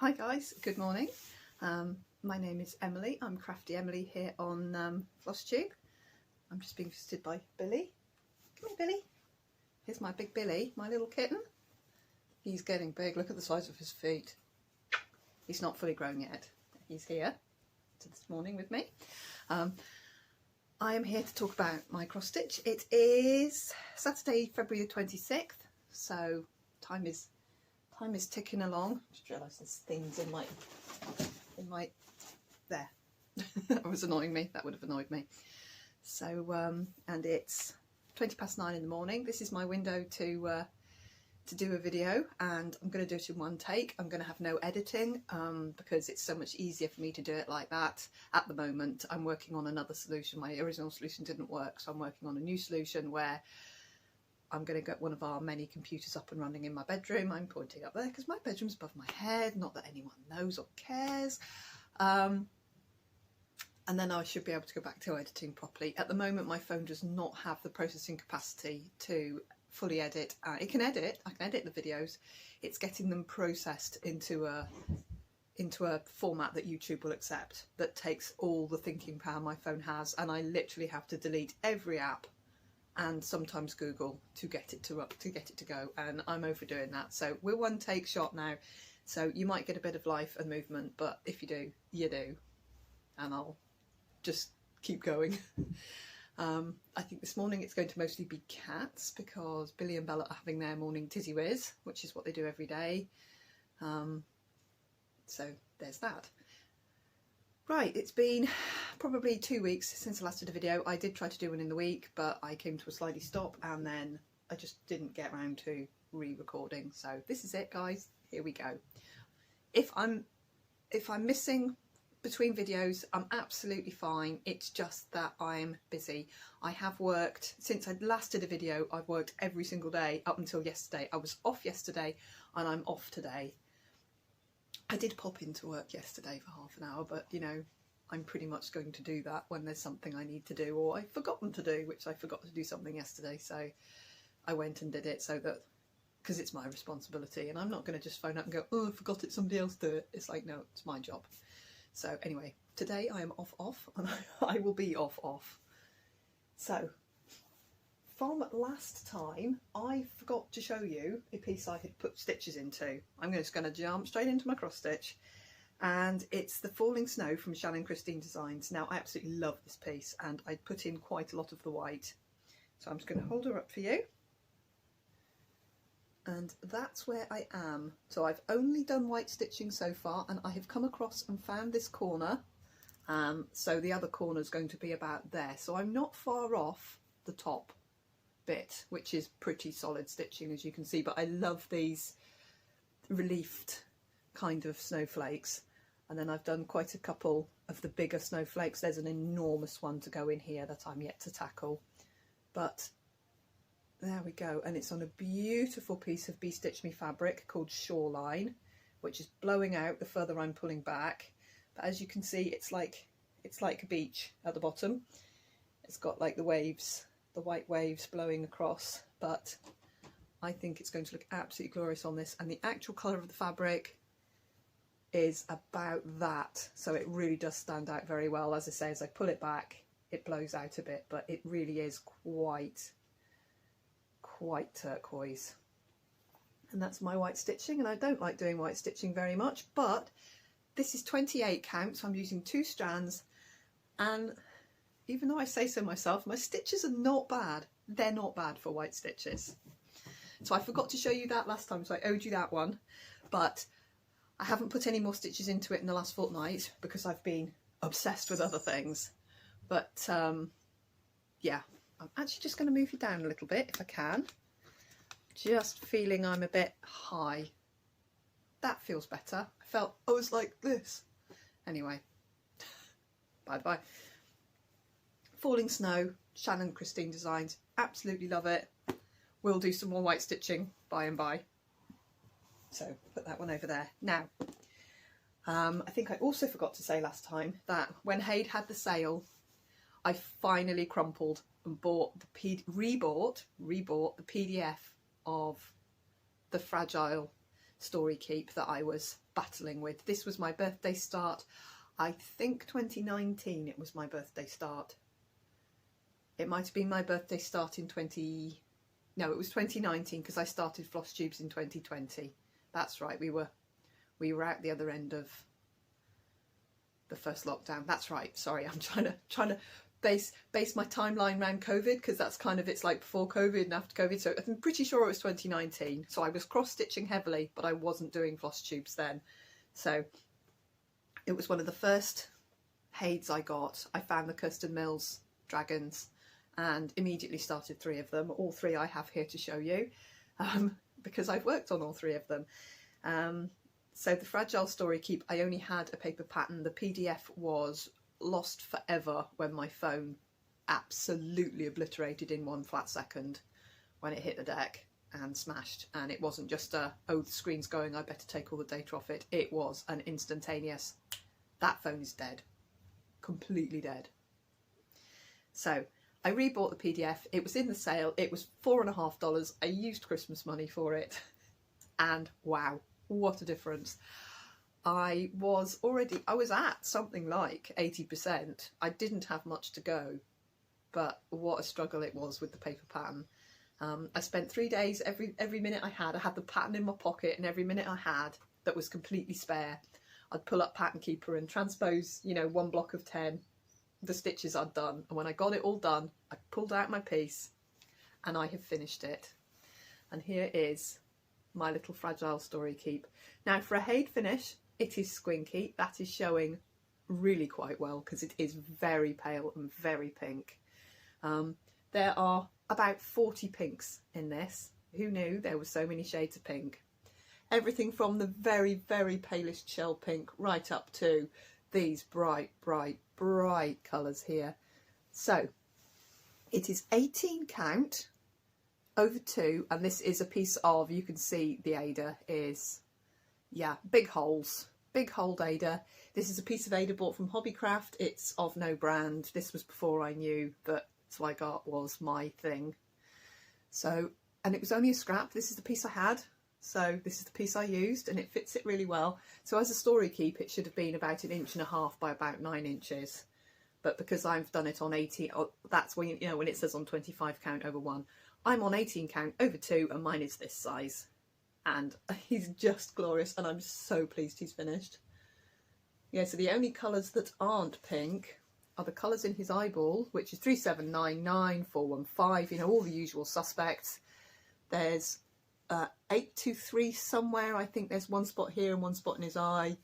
Hi guys, good morning. My name is Emily. I'm Crafty Emily here on Flosstube. I'm just being visited by Billy. Come here, Billy. Here's my big Billy, my little kitten. He's getting big. Look at the size of his feet. He's not fully grown yet. He's here this morning with me. I am here to talk about my cross stitch. It is Saturday, February the 26th, so time is ticking along. Just realised there's things in my there. That was annoying me. That would have annoyed me. So and it's 9:20 in the morning. This is my window to do a video, and I'm going to do it in one take. I'm going to have no editing because it's so much easier for me to do it like that. At the moment I'm working on another solution. My original solution didn't work, so I'm working on a new solution where I'm going to get one of our many computers up and running in my bedroom. I'm pointing up there because my bedroom's above my head, not that anyone knows or cares. And then I should be able to go back to editing properly. At the moment my phone does not have the processing capacity to fully edit. I can edit the videos. It's getting them processed into a format that YouTube will accept, that takes all the thinking power my phone has, and I literally have to delete every app and sometimes Google to get it to go, and I'm overdoing that. So we're one take shot now, so you might get a bit of life and movement, but if you do, you do, and I'll just keep going. I think this morning it's going to mostly be cats because Billy and Bella are having their morning tizzy whiz, which is what they do every day. So there's that. Right, it's been probably 2 weeks since I last did a video. I did try to do one in the week, but I came to a slidey stop and then I just didn't get around to re-recording. So this is it, guys. Here we go. If I'm missing between videos, I'm absolutely fine. It's just that I'm busy. I have worked, since I last did a video, I've worked every single day up until yesterday. I was off yesterday and I'm off today. I did pop into work yesterday for half an hour, but you know, I'm pretty much going to do that when there's something I need to do or I've forgotten to do, which I forgot to do something yesterday, so I went and did it, so that, because it's my responsibility, and I'm not going to just phone up and go, oh, I forgot it, somebody else do it. It's like, no, it's my job. So anyway, today I am off, and I will be off. So from last time, I forgot to show you a piece I had put stitches into. I'm just going to jump straight into my cross stitch, and it's the Falling Snow from Shannon Designs. Now I absolutely love this piece, and I put in quite a lot of the white. So I'm just going to hold her up for you. And that's where I am. So I've only done white stitching so far, and I have come across and found this corner. So the other corner is going to be about there. So I'm not far off the top bit, which is pretty solid stitching, as you can see, but I love these reliefed kind of snowflakes. And then I've done quite a couple of the bigger snowflakes. There's an enormous one to go in here that I'm yet to tackle, but there we go. And it's on a beautiful piece of Bee Stitch Me fabric called Shoreline, which is blowing out the further I'm pulling back. But as you can see, it's like a beach at the bottom. It's got like the waves, the white waves blowing across, but I think it's going to look absolutely glorious on this, and the actual colour of the fabric is about that, so it really does stand out very well. As I say, as I pull it back, it blows out a bit, but it really is quite turquoise. And that's my white stitching, and I don't like doing white stitching very much, but this is 28 count, so I'm using 2 strands, and even though I say so myself, my stitches are not bad. They're not bad for white stitches. So I forgot to show you that last time, so I owed you that one. But I haven't put any more stitches into it in the last fortnight because I've been obsessed with other things. But yeah, I'm actually just going to move you down a little bit if I can. Just feeling I'm a bit high. That feels better. I felt I was like this. Anyway, bye-bye. Falling Snow, Shannon Designs, absolutely love it. We'll do some more white stitching by and by. So put that one over there. Now, I think I also forgot to say last time that when Haid had the sale, I finally crumpled and rebought the PDF of the fragile story keep that I was battling with. This was my birthday start. I think 2019 it was my birthday start. It might have been my birthday start in no, it was 2019 because I started Flosstubes in 2020. That's right, we were out the other end of the first lockdown. That's right. Sorry, I'm trying to base my timeline around COVID, because that's kind of, it's like before COVID and after COVID. So I'm pretty sure it was 2019. So I was cross-stitching heavily, but I wasn't doing Flosstubes then. So it was one of the first Hades I got. I found the Custom Mills dragons and immediately started 3 of them. All 3 I have here to show you, because I've worked on all 3 of them. So the Fragile Story Keep, I only had a paper pattern. The PDF was lost forever when my phone absolutely obliterated in 1 flat second when it hit the deck and smashed. And it wasn't just a, oh, the screen's going, I better take all the data off it. It was an instantaneous, that phone is dead, completely dead. So I rebought the PDF. It was in the sale. It was $4.50. I used Christmas money for it, and wow, what a difference. I was at something like 80%. I didn't have much to go, but what a struggle it was with the paper pattern. I spent 3 days, every minute I had the pattern in my pocket, and every minute I had that was completely spare, I'd pull up Pattern Keeper and transpose, you know, 1 block of 10, the stitches I'd done. And when I got it all done, I pulled out my piece and I have finished it. And here is my little Fragile Story Keep. Now for a Hade finish, it is squinky. That is showing really quite well because it is very pale and very pink. There are about 40 pinks in this. Who knew there were so many shades of pink? Everything from the very, very palest shell pink right up to these bright, bright, bright colours here. So it is 18 count over 2, and this is a piece of, you can see the Ada is, yeah, big holes, big holed Ada. This is a piece of Ada bought from Hobbycraft. It's of no brand. This was before I knew that Zweigart was my thing. So, and it was only a scrap. This is the piece I had. So this is the piece I used, and it fits it really well. So as a story keep, it should have been about 1.5 inches by about 9 inches. But because I've done it on 18, that's when, you know, when it says on 25 count over 1, I'm on 18 count over 2, and mine is this size. And he's just glorious, and I'm so pleased he's finished. Yeah, so the only colours that aren't pink are the colours in his eyeball, which is 3799, 415, you know, all the usual suspects. There's 823 somewhere. I think there's 1 spot here and 1 spot in his eye,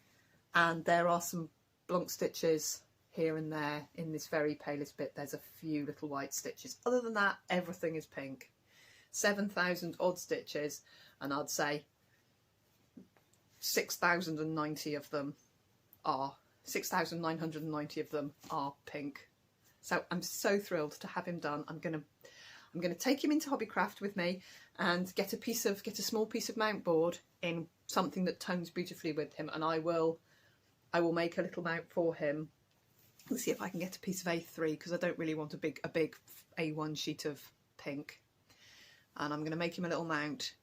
and there are some blanc stitches here and there. In this very palest bit, there's a few little white stitches. Other than that, everything is pink. 7,000 odd stitches, and I'd say 6,090 of them are 6,990 of them are pink. So I'm so thrilled to have him done. I'm gonna take him into Hobbycraft with me and get a small piece of mount board in something that tones beautifully with him, and I will make a little mount for him. Let's see if I can get a piece of A3, because I don't really want a big A1 sheet of pink. And I'm going to make him a little mount,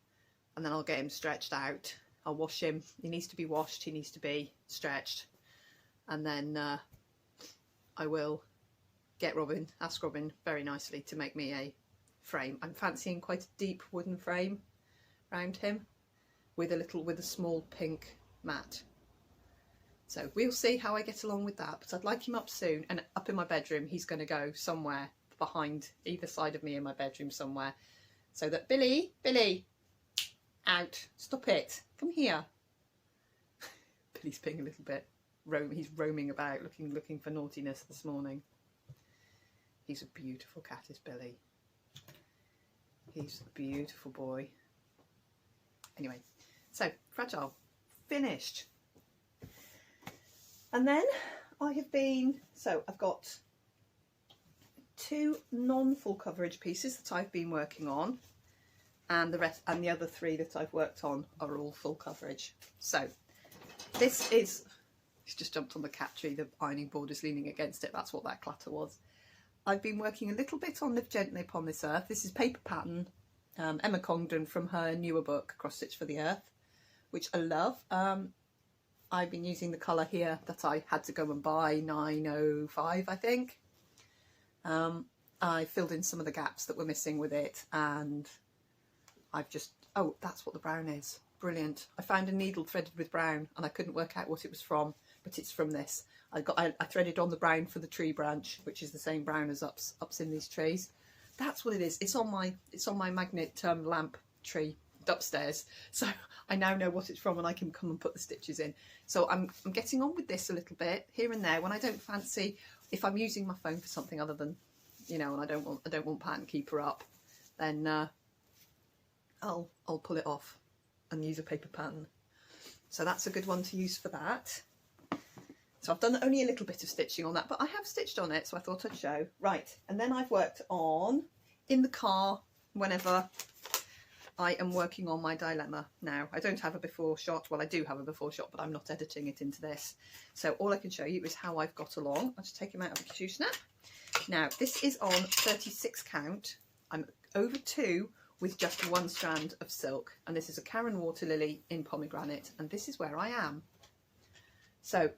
and then I'll get him stretched out. I'll wash him. He needs to be washed. He needs to be stretched. And then I will ask Robin very nicely to make me a frame. I'm fancying quite a deep wooden frame around him with a small pink mat. So we'll see how I get along with that, but I'd like him up soon, and up in my bedroom. He's going to go somewhere behind either side of me in my bedroom somewhere, so that Billy, out, stop it, come here. Billy's being a little bit, he's roaming about looking for naughtiness this morning. He's a beautiful cat, is Billy. He's a beautiful boy. Anyway, so Fragile, finished. And then I've got 2 non-full coverage pieces that I've been working on, and the other 3 that I've worked on are all full coverage. So this is, he's just jumped on the cat tree, the ironing board is leaning against it, that's what that clatter was. I've been working a little bit on Live Gently Upon This Earth. This is paper pattern, Emma Congdon from her newer book, Cross Stitch for the Earth, which I love. I've been using the colour here that I had to go and buy, 905 I think. I filled in some of the gaps that were missing with it, and I've just, oh, that's what the brown is. Brilliant. I found a needle threaded with brown and I couldn't work out what it was from, but it's from this. I threaded on the brown for the tree branch, which is the same brown as ups in these trees. That's what it is. It's on my magnet lamp tree upstairs, so I now know what it's from and I can come and put the stitches in. So I'm getting on with this a little bit here and there when I don't fancy, if I'm using my phone for something other than, you know, and I don't want Pattern Keeper up, then I'll pull it off and use a paper pattern. So that's a good one to use for that. So I've done only a little bit of stitching on that, but I have stitched on it, so I thought I'd show. Right, and then I've worked on, in the car, whenever I am working on my dilemma. Now, I don't have a before shot. Well, I do have a before shot, but I'm not editing it into this. So all I can show you is how I've got along. I'll just take him out of the shoe snap. Now, this is on 36 count. I'm over 2 with just 1 strand of silk. And this is a Karen Water Lily in pomegranate. And this is where I am. So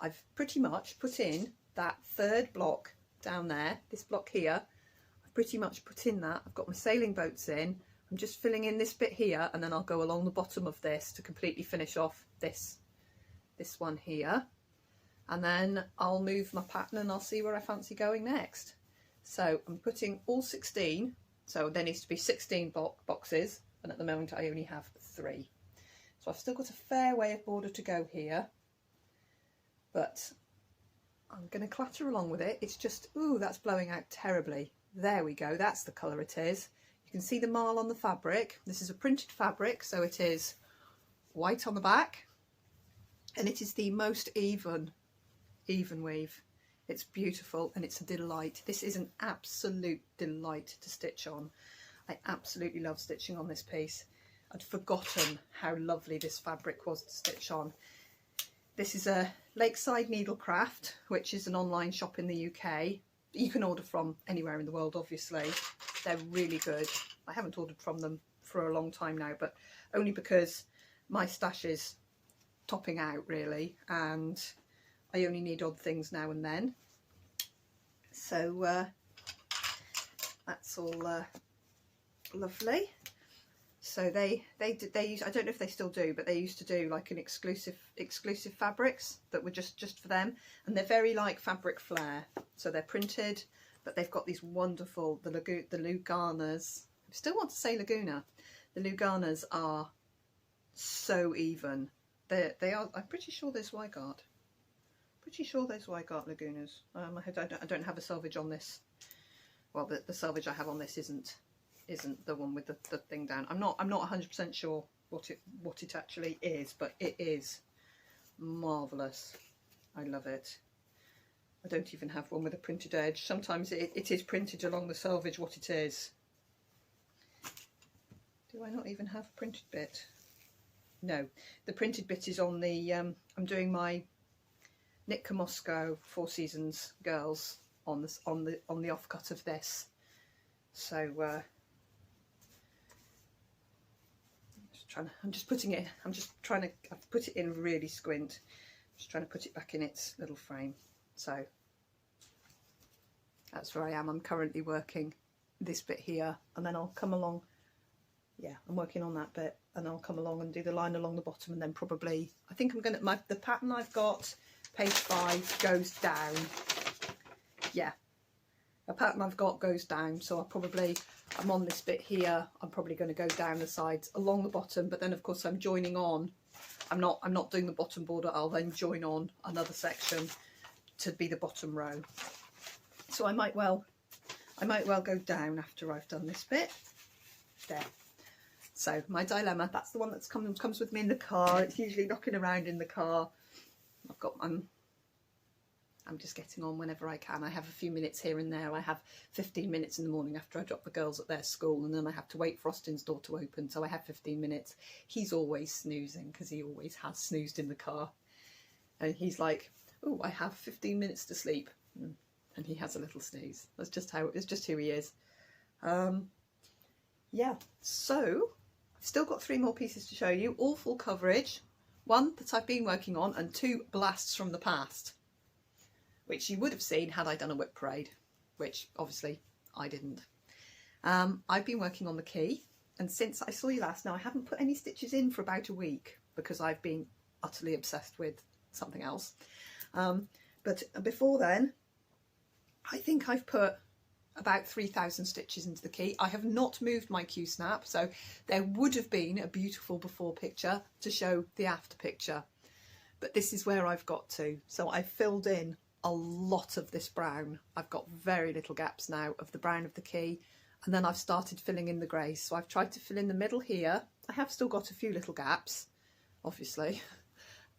I've pretty much put in that 3rd block down there, this block here. I've pretty much put in that. I've got my sailing boats in. I'm just filling in this bit here, and then I'll go along the bottom of this to completely finish off this one here. And then I'll move my pattern and I'll see where I fancy going next. So I'm putting all 16, so there needs to be 16 boxes, and at the moment I only have 3. So I've still got a fair way of border to go here, but I'm going to clatter along with it. It's just, ooh, that's blowing out terribly. There we go, that's the colour it is. You can see the marl on the fabric. This is a printed fabric, so it is white on the back, and it is the most even weave. It's beautiful and it's a delight. This is an absolute delight to stitch on. I absolutely love stitching on this piece. I'd forgotten how lovely this fabric was to stitch on. This is a Lakeside Needlecraft, which is an online shop in the UK. You can order from anywhere in the world, obviously. They're really good. I haven't ordered from them for a long time now, but only because my stash is topping out really, and I only need odd things now and then. So that's all lovely. So they use, I don't know if they still do, but they used to do like an exclusive fabrics that were just for them, and they're very like Fabric Flair. So they're printed, but they've got these wonderful, the Luganas. I still want to say Laguna. The Luganas are so even. They are. I'm pretty sure there's Weigart. Pretty sure there's Weigart Lagunas. I don't have a selvage on this. Well, the selvage I have on this isn't the one with the thing down. I'm not 100% sure what it actually is, but it is marvellous. I love it. I don't even have one with a printed edge. Sometimes it is printed along the selvage what it is. Do I not even have a printed bit? No, the printed bit is on the, I'm doing my Nitka Moscow Four Seasons girls on the offcut of this. So I've put it in really squint. Just trying to put it back in its little frame. So that's where I am. I'm currently working this bit here, and then I'll come along. Yeah, I'm working on that bit, and I'll come along and do the line along the bottom, and then probably, I think I'm going to, the pattern I've got, page 5, goes down. Yeah, the pattern I've got goes down, so I'm on this bit here, I'm probably going to go down the sides along the bottom, but then of course I'm joining on. I'm not doing the bottom border, I'll then join on another section to be the bottom row. So I might well go down after I've done this bit. There. So my dilemma, that's the one that's comes with me in the car. It's usually knocking around in the car. I'm just getting on whenever I can. I have a few minutes here and there. I have 15 minutes in the morning after I drop the girls at their school, and then I have to wait for Austin's door to open, so I have 15 minutes. He's always snoozing, because he always has snoozed in the car. And he's like, oh, I have 15 minutes to sleep. And he has a little snooze. It's just who he is. Yeah, so still got 3 more pieces to show you, all full coverage. 1 that I've been working on and 2 blasts from the past, which you would have seen had I done a whip parade, which obviously I didn't. I've been working on the key, and since I saw you last, now I haven't put any stitches in for about a week because I've been utterly obsessed with something else. But before then, I think I've put about 3,000 stitches into the key. I have not moved my Q-snap, so there would have been a beautiful before picture to show the after picture. But this is where I've got to. So I've filled in a lot of this brown. I've got very little gaps now of the brown of the key, and then I've started filling in the grey. So I've tried to fill in the middle here. I have still got a few little gaps, obviously.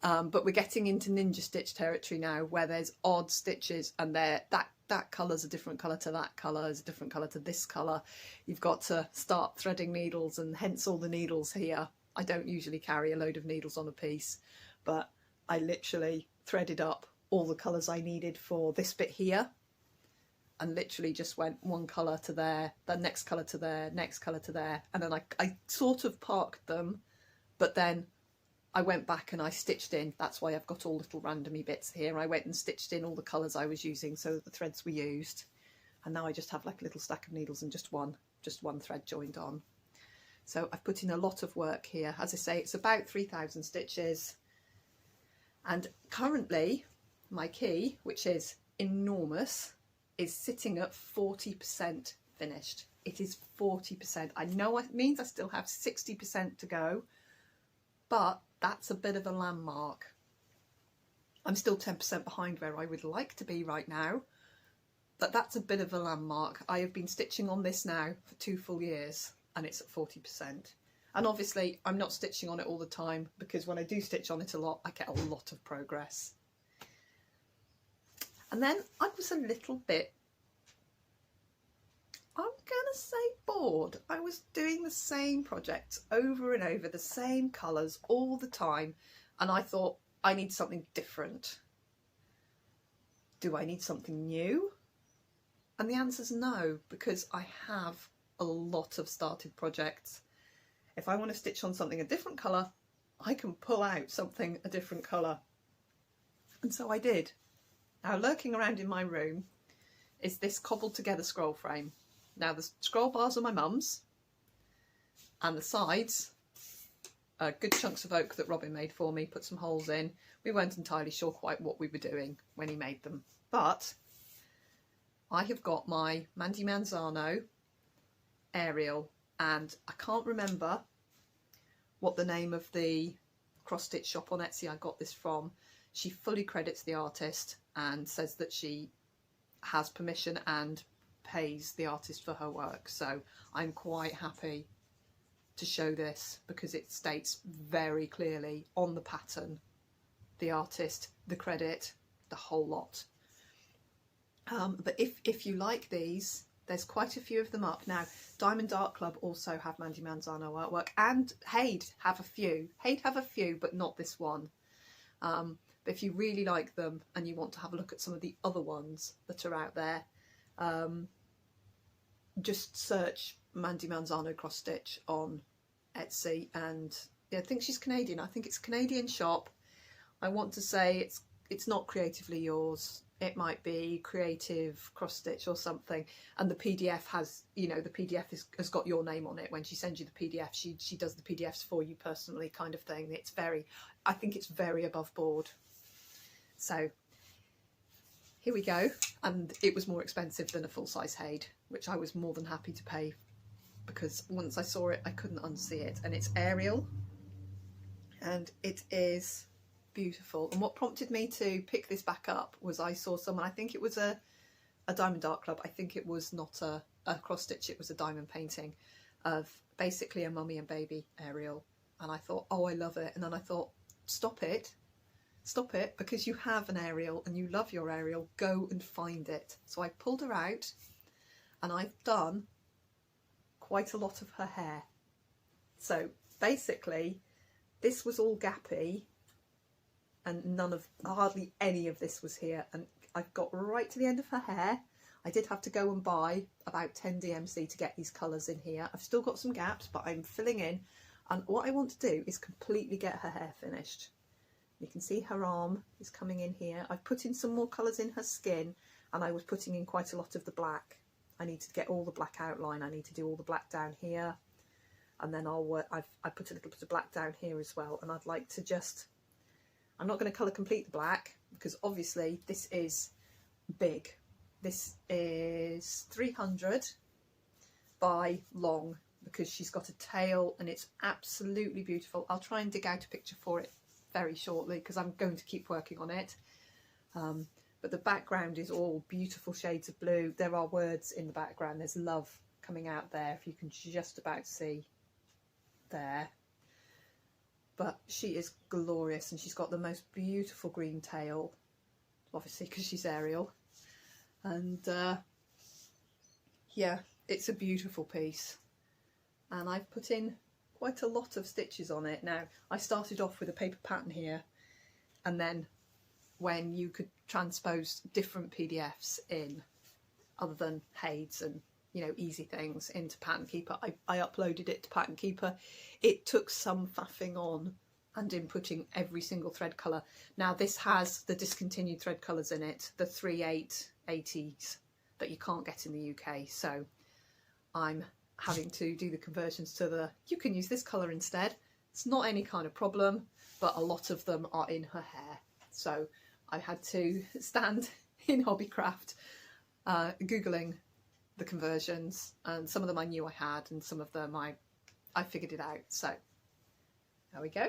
But we're getting into ninja stitch territory now, where there's odd stitches, and that colour's a different colour to that colour, is a different colour to this colour. You've got to start threading needles, and hence all the needles here. I don't usually carry a load of needles on a piece, but I literally threaded up all the colours I needed for this bit here, and literally just went one colour to there, the next colour to there, next colour to there, and then I sort of parked them, but then I went back and I stitched in. That's why I've got all little randomy bits here. I went and stitched in all the colours I was using, so the threads were used, and now I just have like a little stack of needles and just one thread joined on. So I've put in a lot of work here. As I say, it's about 3,000 stitches, and currently my key, which is enormous, is sitting at 40% finished. It is 40%. I know it means I still have 60% to go, but that's a bit of a landmark. I'm still 10% behind where I would like to be right now, but that's a bit of a landmark. I have been stitching on this now for 2 full years, and it's at 40%. And obviously I'm not stitching on it all the time, because when I do stitch on it a lot, I get a lot of progress. And then I was a little bit, I'm gonna say, bored. I was doing the same projects over and over, the same colours all the time, and I thought, I need something different. Do I need something new? And the answer's no, because I have a lot of started projects. If I want to stitch on something a different colour, I can pull out something a different colour. And so I did. Now, lurking around in my room is this cobbled together scroll frame. Now, the scroll bars are my mum's, and the sides are good chunks of oak that Robin made for me, put some holes in. We weren't entirely sure quite what we were doing when he made them, but I have got my Mandy Manzano Ariel, and I can't remember what the name of the cross-stitch shop on Etsy I got this from. She fully credits the artist and says that she has permission and pays the artist for her work, so I'm quite happy to show this because it states very clearly on the pattern the artist, the credit, the whole lot. But if you like these, there's quite a few of them up now. Diamond Art Club also have Mandy Manzano artwork, and Hade have a few. Hade have a few, but not this one. But if you really like them and you want to have a look at some of the other ones that are out there, just search Mandy Manzano cross stitch on Etsy, and yeah, I think she's Canadian. I think it's a Canadian shop. I want to say it's not Creatively Yours. It might be Creative Cross Stitch or something, and the PDF has, you know, the PDF has got your name on it. When she sends you the PDF, she does the PDFs for you personally, kind of thing. It's very, I think it's very above board. So here we go, and it was more expensive than a full-size Hade, which I was more than happy to pay, because once I saw it I couldn't unsee it. And it's Ariel, and it is beautiful. And what prompted me to pick this back up was I saw someone, I think it was a Diamond Art Club, I think it was not a cross stitch, it was a diamond painting of basically a mummy and baby Ariel, and I thought, oh, I love it. And then I thought, stop it, because you have an Ariel and you love your Ariel, go and find it. So I pulled her out, and I've done quite a lot of her hair. So basically this was all gappy, and hardly any of this was here, and I've got right to the end of her hair. I did have to go and buy about 10 DMC to get these colours in here. I've still got some gaps, but I'm filling in. And what I want to do is completely get her hair finished. You can see her arm is coming in here. I've put in some more colours in her skin, and I was putting in quite a lot of the black. I need to get all the black outline. I need to do all the black down here, and then I put a little bit of black down here as well. And I'd like to just, I'm not going to colour complete the black because obviously this is big. This is 300 by long because she's got a tail and it's absolutely beautiful. I'll try and dig out a picture for it very shortly because I'm going to keep working on it. But the background is all beautiful shades of blue. There are words in the background. There's love coming out there, if you can just about see there. But she is glorious, and she's got the most beautiful green tail, obviously because she's Ariel. And yeah, it's a beautiful piece. And I've put in quite a lot of stitches on it. Now, I started off with a paper pattern here, and then when you could transpose different PDFs in, other than Heids and, you know, easy things, into Pattern Keeper, I uploaded it to Pattern Keeper. It took some faffing on and inputting every single thread colour. Now this has the discontinued thread colours in it, the 3880s that you can't get in the UK, so I'm having to do the conversions to the, you can use this colour instead. It's not any kind of problem, but a lot of them are in her hair. So I had to stand in Hobbycraft Googling the conversions, and some of them I knew I had and some of them I figured it out. So there we go.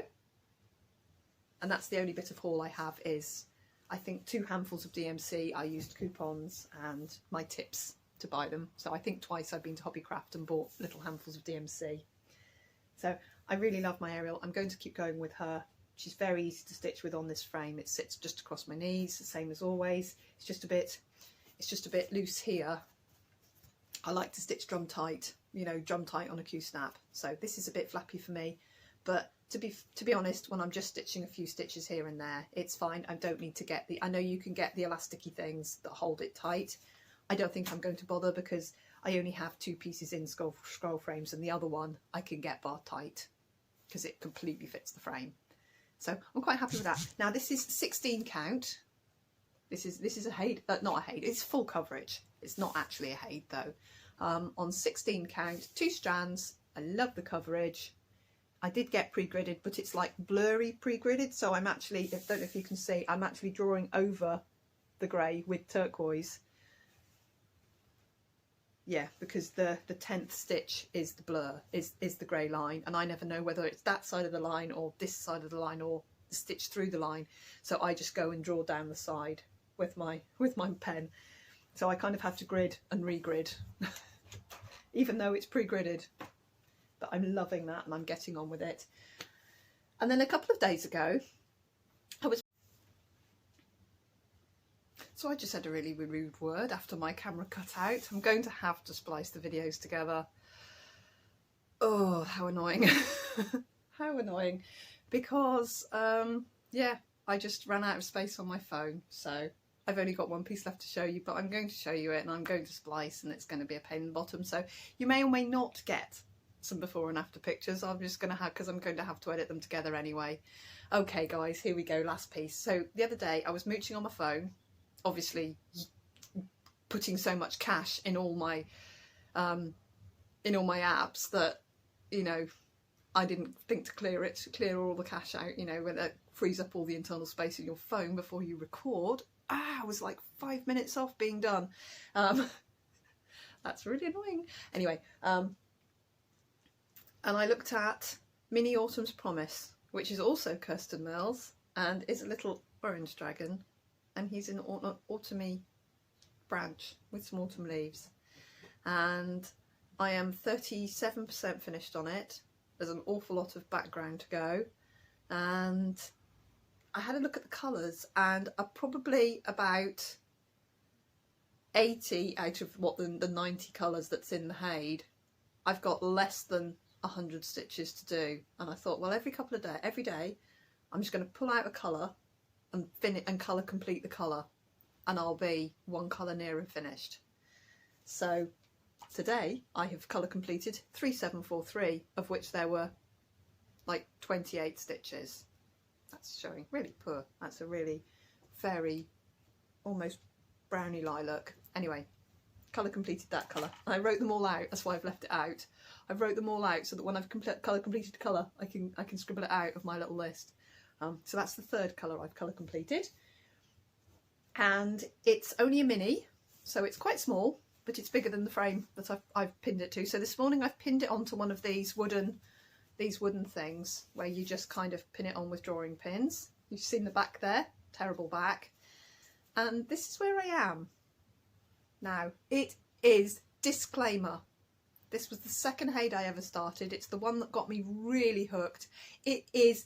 And that's the only bit of haul I have is, I think, 2 handfuls of DMC. I used coupons and my tips to buy them. So I think twice I've been to Hobbycraft and bought little handfuls of DMC. So I really love my Ariel. I'm going to keep going with her. She's very easy to stitch with on this frame. It sits just across my knees, the same as always. It's just a bit loose here. I like to stitch drum tight, you know, drum tight on a Q-snap. So this is a bit flappy for me, but to be honest, when I'm just stitching a few stitches here and there, it's fine. I don't need to get the, I know you can get the elasticy things that hold it tight. I don't think I'm going to bother because I only have 2 pieces in scroll frames, and the other one I can get bar tight because it completely fits the frame. So I'm quite happy with that. Now this is 16 count. This is a Haid, not a Haid, it's full coverage. It's not actually a Haid though. On 16 count, 2 strands. I love the coverage. I did get pre-gridded, but it's like blurry pre-gridded, so I'm actually, I don't know if you can see, I'm actually drawing over the grey with turquoise. Yeah, because the 10th stitch is the blur, is the grey line, and I never know whether it's that side of the line or this side of the line or the stitch through the line, so I just go and draw down the side with my pen. So I kind of have to grid and re-grid, even though it's pre-gridded. But I'm loving that and I'm getting on with it. And then a couple of days ago, so I just said a really rude word after my camera cut out. I'm going to have to splice the videos together. Oh, how annoying. How annoying. Because, yeah, I just ran out of space on my phone. So I've only got one piece left to show you, but I'm going to show you it and I'm going to splice and it's going to be a pain in the bottom. So you may or may not get some before and after pictures. I'm just going to have, because I'm going to have to edit them together anyway. Okay guys, here we go, last piece. So the other day I was mooching on my phone, obviously putting so much cash in all my apps that, you know, I didn't think to clear all the cache out, you know, when it frees up all the internal space in your phone before you record. I was like 5 minutes off being done. That's really annoying. Anyway, and I looked at Mini Autumn's Promise, which is also Kirsten Mills and is a little orange dragon, and he's in an autumny branch with some autumn leaves, and I am 37% finished on it. There's an awful lot of background to go, and I had a look at the colours, and probably about 80 out of what the 90 colours that's in the Haid, I've got less than 100 stitches to do. And I thought, well, every day I'm just going to pull out a colour and colour complete the colour, and I'll be one colour nearer finished. So today I have colour completed 3743, of which there were like 28 stitches. That's showing really poor. That's a really fairy, almost browny lilac. Anyway, colour completed that colour. I wrote them all out, that's why I've left it out. I've wrote them all out so that when I've completed colour, I can scribble it out of my little list. So that's the third colour I've colour completed. And it's only a mini, so it's quite small, but it's bigger than the frame that I've pinned it to. So this morning I've pinned it onto one of these wooden things where you just kind of pin it on with drawing pins. You've seen the back there, terrible back. And this is where I am. Now, it is, disclaimer, this was the second Heyday I ever started. It's the one that got me really hooked. It is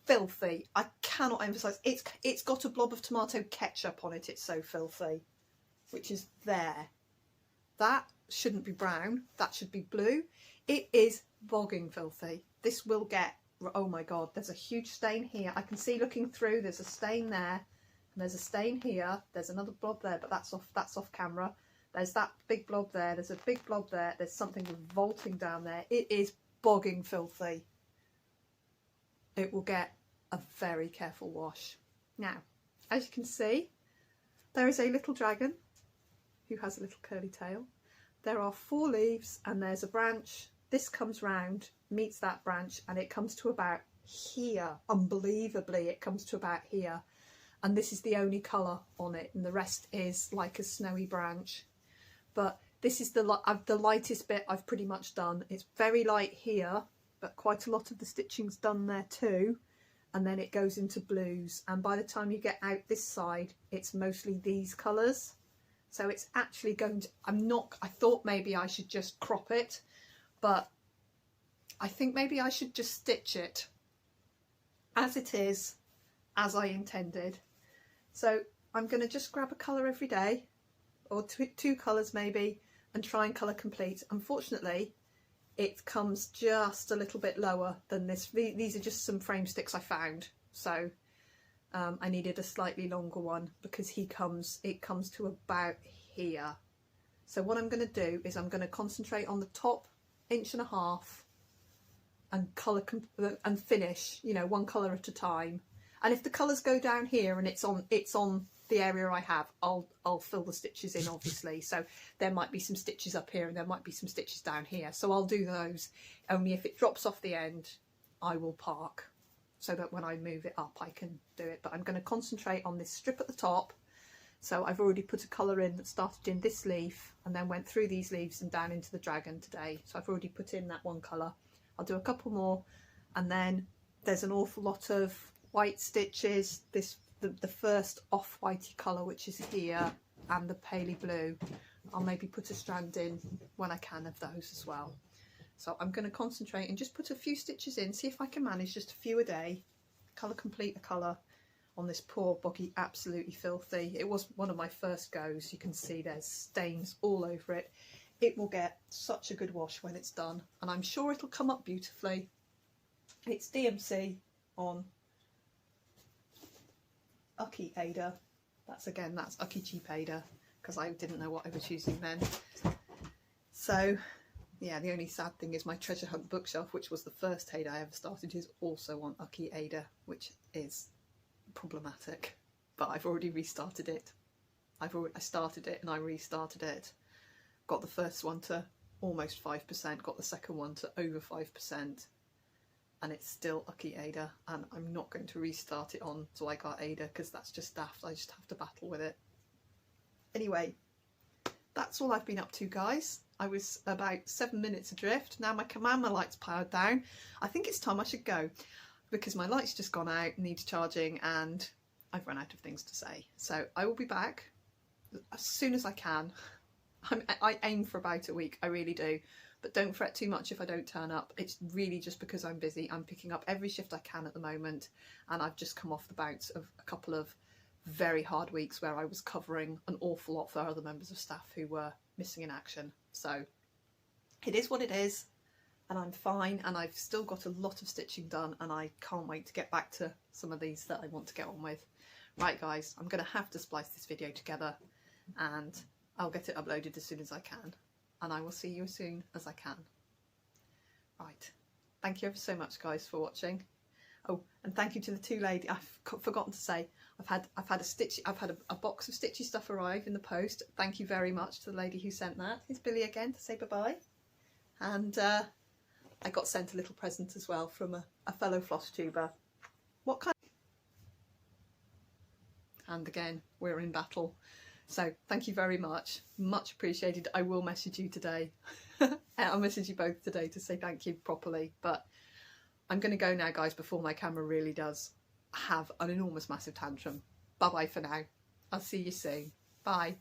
filthy. I cannot emphasise. It's got a blob of tomato ketchup on it. It's so filthy, which is there. That shouldn't be brown. That should be blue. It is bogging filthy. This will get, oh my God, there's a huge stain here. I can see looking through, there's a stain there. And there's a stain here, there's another blob there, but that's off camera. There's that big blob there, there's a big blob there, there's something revolting down there. It is bogging filthy. It will get a very careful wash. Now, as you can see, there is a little dragon who has a little curly tail. There are 4 leaves and there's a branch. This comes round, meets that branch, and it comes to about here. Unbelievably, it comes to about here. And this is the only colour on it, and the rest is like a snowy branch. But this is the lightest bit I've pretty much done. It's very light here, but quite a lot of the stitching's done there too. And then it goes into blues. And by the time you get out this side, it's mostly these colours. So it's actually going to, I thought maybe I should just crop it, but I think maybe I should just stitch it as it is, as I intended. So I'm going to just grab a colour every day, or two colours maybe, and try and colour complete. Unfortunately, it comes just a little bit lower than this. These are just some frame sticks I found, so I needed a slightly longer one because it comes to about here. So what I'm going to do is I'm going to concentrate on the top 1.5 inches and colour and finish, you know, one colour at a time. And if the colours go down here and it's on the area I have, I'll fill the stitches in, obviously. So there might be some stitches up here and there might be some stitches down here. So I'll do those. Only if it drops off the end, I will park, so that when I move it up, I can do it. But I'm going to concentrate on this strip at the top. So I've already put a colour in that started in this leaf and then went through these leaves and down into the dragon today. So I've already put in that one colour. I'll do a couple more, and then there's an awful lot of white stitches. The first off-whitey colour, which is here, and the paley blue. I'll maybe put a strand in when I can of those as well. So I'm going to concentrate and just put a few stitches in, see if I can manage just a few a day, colour complete a colour on this poor boggy, absolutely filthy. It was one of my first goes. You can see there's stains all over it. It will get such a good wash when it's done, and I'm sure it'll come up beautifully. It's DMC on Ucky Ada. That's Ucky Cheap Ada, because I didn't know what I was using then. So yeah, the only sad thing is my treasure hunt bookshelf, which was the first Heyday I ever started, is also on Ucky Ada, which is problematic. But I've already restarted it. I started it and I restarted it. Got the first one to almost 5%, got the second one to over 5%, and it's still Ucky Ada, and I'm not going to restart it on So I Got Ada, because that's just daft. I just have to battle with it. Anyway, that's all I've been up to, guys. I was about 7 minutes adrift. Now my camera light's powered down. I think it's time I should go, because my light's just gone out, needs charging, and I've run out of things to say. So I will be back as soon as I can. I aim for about a week, I really do. But don't fret too much if I don't turn up. It's really just because I'm busy. I'm picking up every shift I can at the moment, and I've just come off the bounce of a couple of very hard weeks where I was covering an awful lot for other members of staff who were missing in action. So it is what it is, and I'm fine, and I've still got a lot of stitching done, and I can't wait to get back to some of these that I want to get on with. Right guys, I'm going to have to splice this video together, and I'll get it uploaded as soon as I can, and I will see you as soon as I can. Right, thank you ever so much, guys, for watching. Oh, and thank you to the two ladies. I've forgotten to say, I've had a box of stitchy stuff arrive in the post. Thank you very much to the lady who sent that. Here's Billy again to say bye-bye. And I got sent a little present as well from a fellow floss tuber. What kind? And again, we're in battle. So thank you very much. Much appreciated. I will message you today. I'll message you both today to say thank you properly. But I'm going to go now, guys, before my camera really does have an enormous, massive tantrum. Bye-bye for now. I'll see you soon. Bye.